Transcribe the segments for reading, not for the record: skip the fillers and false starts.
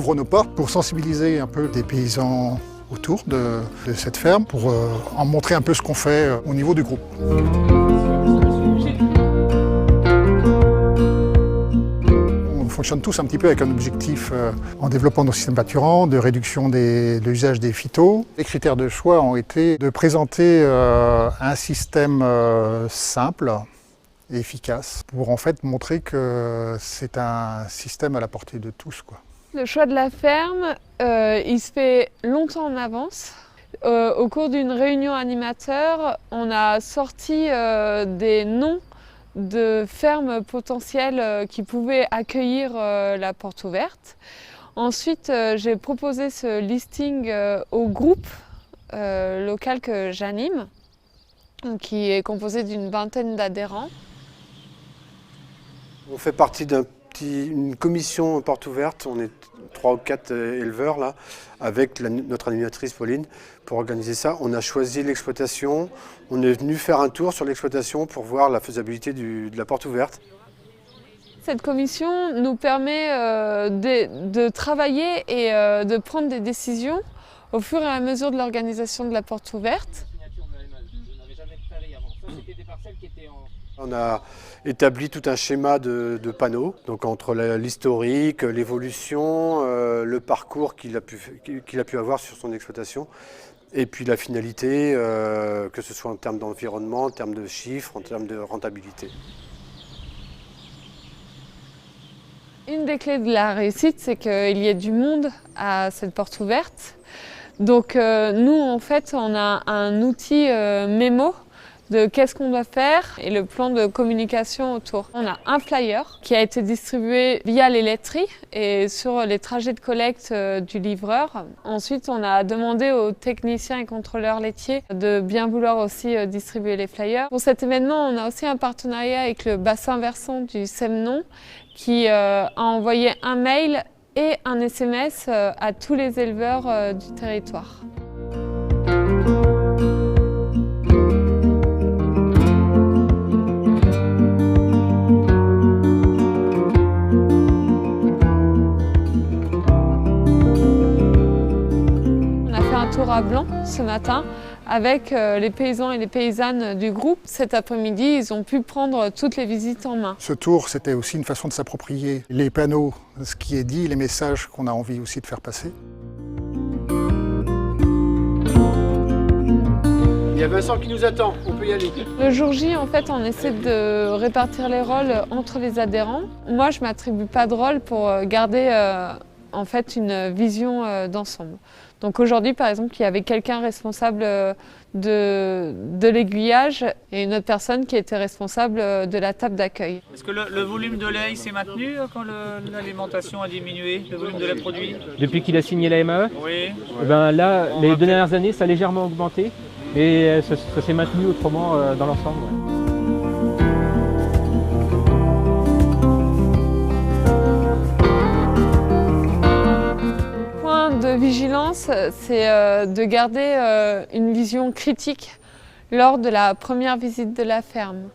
ouvre nos portes pour sensibiliser un peu des paysans autour de cette ferme, pour en montrer un peu ce qu'on fait au niveau du groupe. On fonctionne tous un petit peu avec un objectif en développant nos systèmes pâturants, de réduction de l'usage des phytos. Les critères de choix ont été de présenter un système simple et efficace pour en fait montrer que c'est un système à la portée de tous, quoi. Le choix de la ferme, il se fait longtemps en avance. Au cours d'une réunion animateur, on a sorti des noms de fermes potentielles qui pouvaient accueillir la porte ouverte. Ensuite, j'ai proposé ce listing au groupe local que j'anime, qui est composé d'une vingtaine d'adhérents. On fait partie d'une commission porte ouverte, on est 3 ou 4 éleveurs là, avec notre animatrice Pauline pour organiser ça. On a choisi l'exploitation, on est venu faire un tour sur l'exploitation pour voir la faisabilité de la porte ouverte. Cette commission nous permet de travailler et de prendre des décisions au fur et à mesure de l'organisation de la porte ouverte. On a établi tout un schéma de panneaux, donc entre l'historique, l'évolution, le parcours qu'il a pu avoir sur son exploitation, et puis la finalité, que ce soit en termes d'environnement, en termes de chiffres, en termes de rentabilité. Une des clés de la réussite, c'est qu'il y ait du monde à cette porte ouverte. Donc nous, en fait, on a un outil mémo de qu'est-ce qu'on doit faire et le plan de communication autour. On a un flyer qui a été distribué via les laiteries et sur les trajets de collecte du livreur. Ensuite, on a demandé aux techniciens et contrôleurs laitiers de bien vouloir aussi distribuer les flyers. Pour cet événement, on a aussi un partenariat avec le bassin versant du Semnon qui a envoyé un mail et un SMS à tous les éleveurs du territoire. À Blanc ce matin avec les paysans et les paysannes du groupe. Cet après-midi, ils ont pu prendre toutes les visites en main. Ce tour, c'était aussi une façon de s'approprier les panneaux, ce qui est dit, les messages qu'on a envie aussi de faire passer. Il y a Vincent qui nous attend, on peut y aller. Le jour J, en fait, on essaie de répartir les rôles entre les adhérents. Moi, je ne m'attribue pas de rôle pour garder en fait une vision d'ensemble. Donc aujourd'hui, par exemple, il y avait quelqu'un responsable de l'aiguillage et une autre personne qui était responsable de la table d'accueil. Est-ce que le volume de lait s'est maintenu quand l'alimentation a diminué, le volume de lait produit? Depuis qu'il a signé la MAE? Oui. Eh ben là, les 2 dernières années, ça a légèrement augmenté et ça s'est maintenu autrement dans l'ensemble. Ouais. De vigilance, c'est de garder une vision critique lors de la première visite de la ferme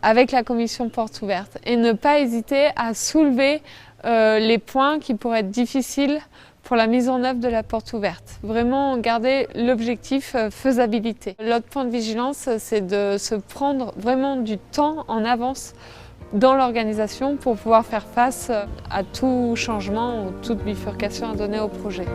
avec la commission porte ouverte et ne pas hésiter à soulever les points qui pourraient être difficiles pour la mise en œuvre de la porte ouverte. Vraiment garder l'objectif faisabilité. L'autre point de vigilance, c'est de se prendre vraiment du temps en avance dans l'organisation pour pouvoir faire face à tout changement ou toute bifurcation à donner au projet.